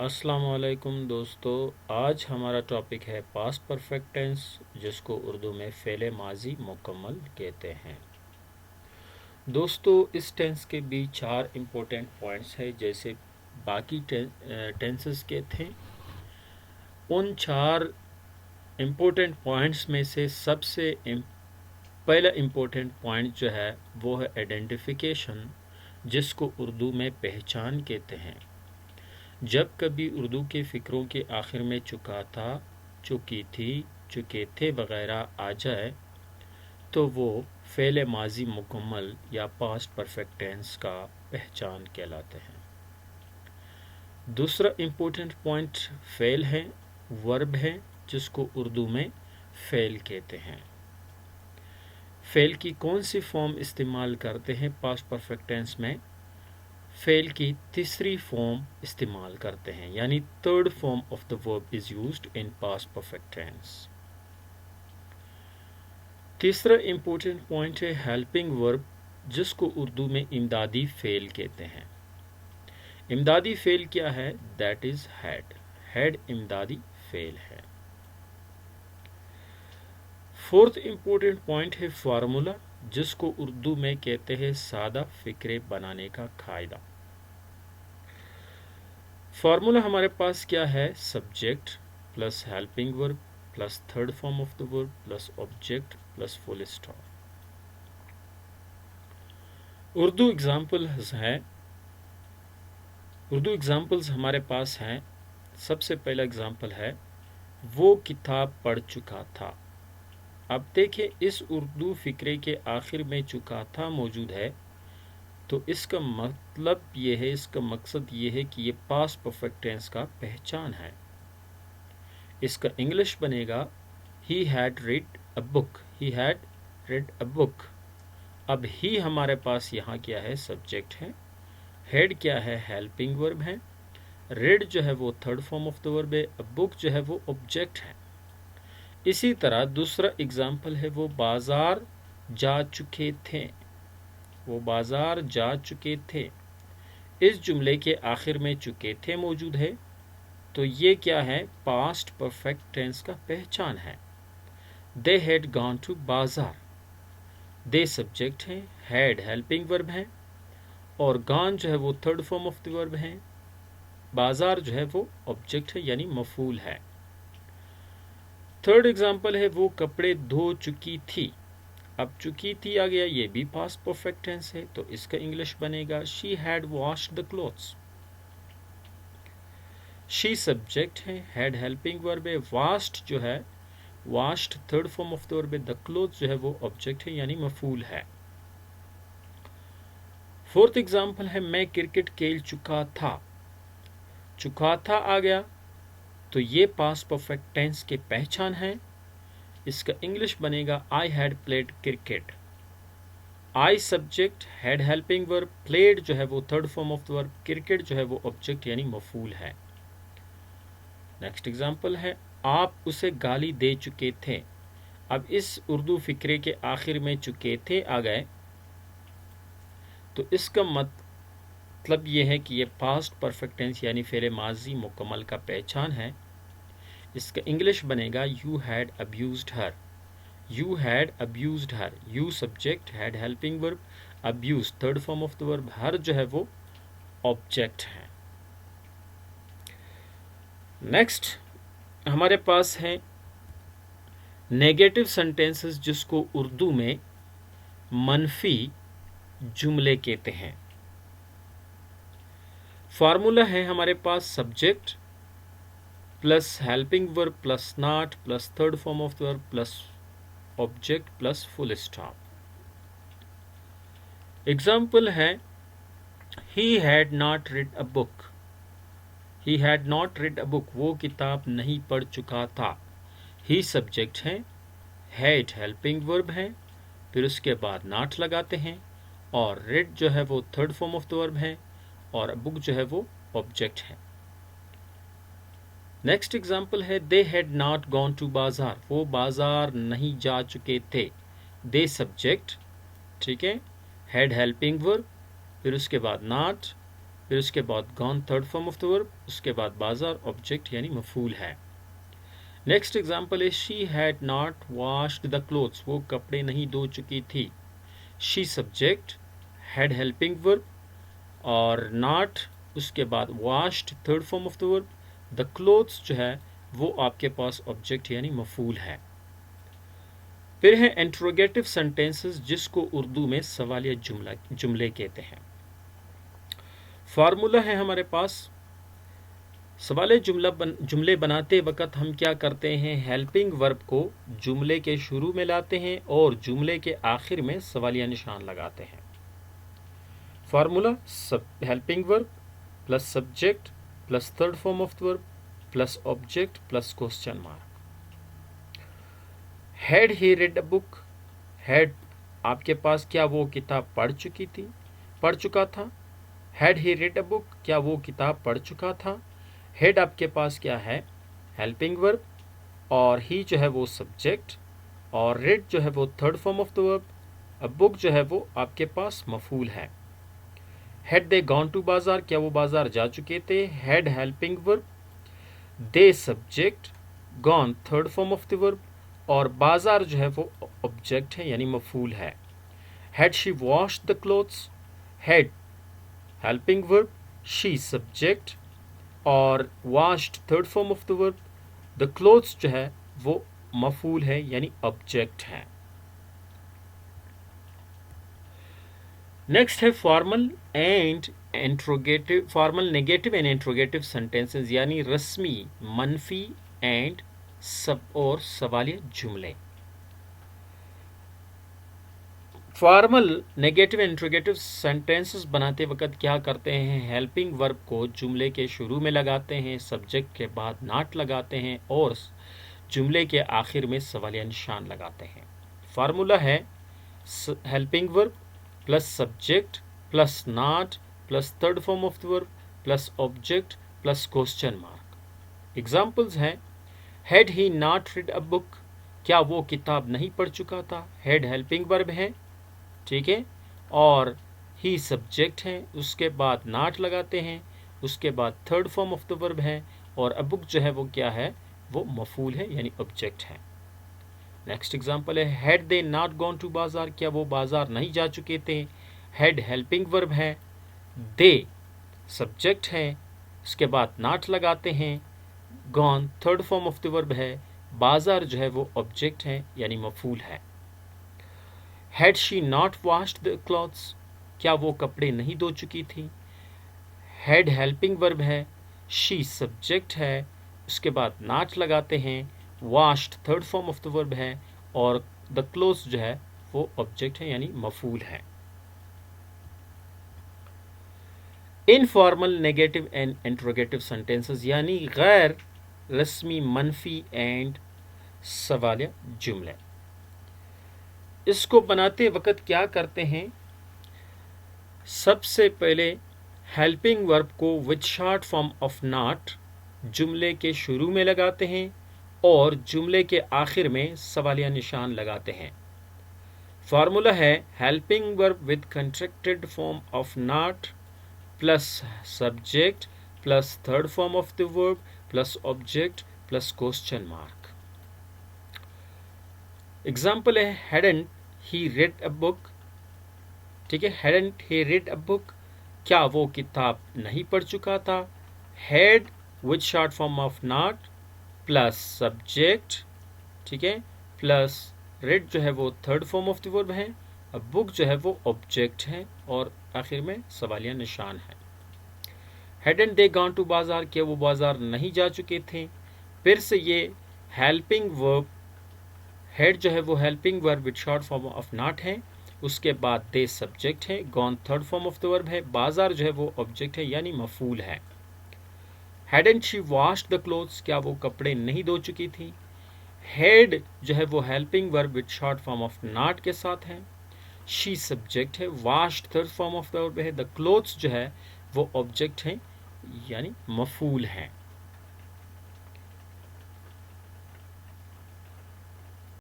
अस्सलाम वालेकुम दोस्तों। आज हमारा टॉपिक है पास्ट परफेक्ट टेंस, जिसको उर्दू में फ़ेल माजी मुकम्मल कहते हैं। दोस्तों, इस टेंस के भी चार इम्पोर्टेंट पॉइंट्स हैं, जैसे बाकी टेंसेस के थे। उन चार इम्पोर्टेंट पॉइंट्स में से पहला इम्पोर्टेंट पॉइंट जो है वो है आइडेंटिफिकेशन, जिसको उर्दू में पहचान कहते हैं। जब कभी उर्दू के फ़िक्रों के आखिर में चुका था, चुकी थी, चुके थे वगैरह आ जाए तो वो फ़ेल माजी मुकम्मल या पास्ट परफेक्ट टेंस का पहचान कहलाते हैं। दूसरा इम्पोर्टेंट पॉइंट फ़ेल है, वर्ब है, जिसको उर्दू में फ़ेल कहते हैं। फ़ेल की कौन सी फॉर्म इस्तेमाल करते हैं पास्ट परफेक्ट टेंस में? फ़ेल की तीसरी फॉर्म इस्तेमाल करते हैं, यानी third form of the verb is used in past perfect tense. तीसरा इम्पोर्टेंट पॉइंट है हेल्पिंग वर्ब, जिसको उर्दू में इमदादी फ़ेल कहते हैं। इमदादी फ़ेल क्या है? दैट इज़ हैड इमदादी फ़ेल है। फोर्थ इम्पोर्टेंट पॉइंट है फार्मूला, जिसको उर्दू में कहते हैं सादा फिक्रे बनाने का कायदा। फार्मूला हमारे पास क्या है? Subject plus helping verb plus third form of the verb plus object plus full stop. Urdu examples हमारे पास हैं। सबसे पहला एग्जाम्पल है वो किताब पढ़ चुका था। अब देखें, इस उर्दू फिक्रे के आखिर में चुका था मौजूद है, तो इसका मतलब ये है, इसका मकसद ये है कि ये पास्ट परफेक्ट टेंस का पहचान है। इसका इंग्लिश बनेगा he had read a book. He had read a book. अब ही हमारे पास यहाँ क्या है? सब्जेक्ट है। हेड क्या है? हेल्पिंग वर्ब है। रीड जो है वो third form of the verb है। बुक जो है वो ऑब्जेक्ट है। इसी तरह दूसरा एग्जाम्पल है वो बाजार जा चुके थे। वो बाजार जा चुके थे। इस जुमले के आखिर में चुके थे मौजूद है, तो ये क्या है? पास्ट परफेक्ट टेंस का पहचान है। दे हैड गॉन टू बाजार। दे सब्जेक्ट है, हैड हेल्पिंग वर्ब है, और गॉन जो है वो third form of the verb है। बाजार जो है वो ऑब्जेक्ट है, यानी मफूल है। थर्ड एग्जाम्पल है वो कपड़े धो चुकी थी। अब चुकी थी आ गया, ये भी पास्ट परफेक्ट टेंस है, तो इसका इंग्लिश बनेगा she had washed the clothes. She subject है, हैड हेल्पिंग वर्ब है, वाश्ड जो है, washed third form of the verb है, द क्लोथ जो है वो ऑब्जेक्ट है, यानी मफूल है। फोर्थ एग्जाम्पल है मैं क्रिकेट खेल चुका था। चुका था आ गया, तो ये पास्ट परफेक्ट टेंस के पहचान है। इसका इंग्लिश बनेगा I had played cricket. I subject, had helping verb, played जो है वो third form of the verb, cricket जो है वो ऑब्जेक्ट यानी मफूल है। नेक्स्ट एग्जाम्पल है आप उसे गाली दे चुके थे। अब इस उर्दू फिक्रे के आखिर में चुके थे आ गए, तो इसका मतलब ये है कि ये पास्ट परफेक्ट टेंस यानी फेरे माजी मुकम्मल का पहचान है। इसका इंग्लिश बनेगा you had abused her. You had abused her. You subject, had helping verb, abuse third form of the verb, her जो है वो ऑब्जेक्ट है। नेक्स्ट हमारे पास है नेगेटिव सेंटेंसेस, जिसको उर्दू में मनफी जुमले कहते हैं। फार्मूला है हमारे पास subject plus helping verb plus not plus third form of the verb plus object plus full stop. Example है he had not read a book. He had not read a book, वो किताब नहीं पढ़ चुका था। ही सब्जेक्ट है, had helping verb है, फिर उसके बाद नॉट लगाते हैं, और रीड जो है वो third form of the verb है, और बुक जो है वो ऑब्जेक्ट है। नेक्स्ट एग्जाम्पल है they had not gone to bazaar. वो बाजार नहीं जा चुके थे। दे सब्जेक्ट, ठीक है, हैड हेल्पिंग वर्ब, फिर उसके बाद नॉट, پھر اس کے بعد gone third form of the verb, اس کے بعد بازار آبجیکٹ یعنی مفعول ہے۔ نیکسٹ ایگزامپل ہے she had not washed the clothes, وہ کپڑے نہیں دھو چکی تھی۔ شی سبجیکٹ، ہیڈ ہیلپنگ ورب اور ناٹ، اس کے بعد washed third form of the verb, the clothes جو ہے وہ آپ کے پاس آبجیکٹ یعنی مفعول ہے۔ پھر ہے انٹروگیٹو سینٹینسز، جس کو اردو میں سوالیہ جملے کہتے ہیں۔ فارمولہ ہے ہمارے پاس، سوالیہ جملے بناتے وقت ہم کیا کرتے ہیں، ہیلپنگ ورب کو جملے کے شروع میں لاتے ہیں اور جملے کے آخر میں سوالیہ نشان لگاتے ہیں۔ Formula helping verb plus subject plus third form of verb plus object plus question mark. Had he read a book, had آپ کے پاس کیا وہ کتاب پڑھ چکا تھا۔ ہیڈ ہی ریڈ اے بک، کیا وہ کتاب پڑھ چکا تھا۔ ہیڈ آپ کے پاس کیا ہے، ہیلپنگ ورب، اور ہی جو ہے وہ سبجیکٹ، اور ریڈ جو ہے وہ تھرڈ فارم آف دا ورب، بک جو ہے وہ آپ کے پاس مفعول ہے۔ Had they gone to bazaar, کیا وہ بازار جا چکے تھے۔ Had helping verb, the subject, gone third form of the verb, اور بازار جو ہے وہ آبجیکٹ ہے یعنی مفعول ہے۔ Had she wash the clothes, had helping verb, she subject اور washed third form of the verb, the clothes جو ہے وہ مفعول ہے یعنی آبجیکٹ ہے۔ نیکسٹ ہے formal negative and interrogative sentences, یعنی رسمی، منفی اینڈ اور سوالیہ جملے۔ فارمل نیگیٹو انٹروگیٹو سینٹینسز بناتے وقت کیا کرتے ہیں، ہیلپنگ ورب کو جملے کے شروع میں لگاتے ہیں، سبجیکٹ کے بعد ناٹ لگاتے ہیں اور جملے کے آخر میں سوالیہ نشان لگاتے ہیں۔ فارمولہ ہے helping verb plus subject plus not plus third form of the verb plus object plus question mark. Examples ہیں، head he not read a بک، کیا وہ کتاب نہیں پڑھ چکا تھا۔ ہیڈ ہیلپنگ ورب ہے، ٹھیک ہے، اور ہی سبجیکٹ ہے، اس کے بعد ناٹ لگاتے ہیں، اس کے بعد third form of the verb ہے، اور اے بک جو ہے وہ کیا ہے، وہ مفعول ہے یعنی آبجیکٹ ہے۔ نیکسٹ ایگزامپل ہے، had they not gone to bazaar, کیا وہ بازار نہیں جا چکے تھے۔ ہیڈ ہیلپنگ ورب ہے، دے سبجیکٹ ہے، اس کے بعد ناٹ لگاتے ہیں، gone third form of the verb ہے، بازار جو ہے وہ آبجیکٹ ہے یعنی مفعول ہے۔ Had she not washed the clothes, کیا وہ کپڑے نہیں دھو چکی تھی۔ ہیڈ ہیلپنگ ورب ہے، شی سبجیکٹ ہے، اس کے بعد ناٹ لگاتے ہیں، washed third form of the verb ہے، اور دا کلوتھس جو ہے وہ آبجیکٹ ہے یعنی مفعول ہے۔ Informal negative and interrogative sentences, یعنی غیر رسمی منفی اینڈ سوالیہ جملے۔ اس کو بناتے وقت کیا کرتے ہیں، سب سے پہلے ہیلپنگ ورب کو with short form of not جملے کے شروع میں لگاتے ہیں اور جملے کے آخر میں سوالیہ نشان لگاتے ہیں۔ فارمولہ ہے helping verb with contracted form of not plus subject plus third form of the verb plus object plus question mark. Example ہے، hadn't he read a book, ٹھیک ہے، ہیڈنٹ ہی ریڈ اے بک، کیا وہ کتاب نہیں پڑھ چکا تھا۔ Had with short form of not plus subject, ٹھیک ہے، پلس ریڈ جو ہے وہ تھرڈ فارم آف دی ورب ہے، بک جو ہے وہ آبجیکٹ ہے، اور آخر میں سوالیہ نشان ہے۔ Hadn't they gone to bazaar, کیا وہ بازار نہیں جا چکے تھے۔ پھر سے یہ ہیلپنگ ورب، ہیڈ جو ہے وہ helping verb with short form of not ہے، اس کے بعد دے سبجیکٹ ہے، gone third form of the verb ہے، بازار جو ہے وہ آبجیکٹ ہے یعنی مفعول ہے۔ Hadn't she wash the clothes, کیا وہ کپڑے نہیں دھو چکی تھی۔ ہیڈ جو ہے وہ helping verb with short form of not کے ساتھ ہے، شی سبجیکٹ ہے، wash third form of the verb ہے، دا کلوتھس جو ہے وہ آبجیکٹ ہے یعنی مفعول ہے۔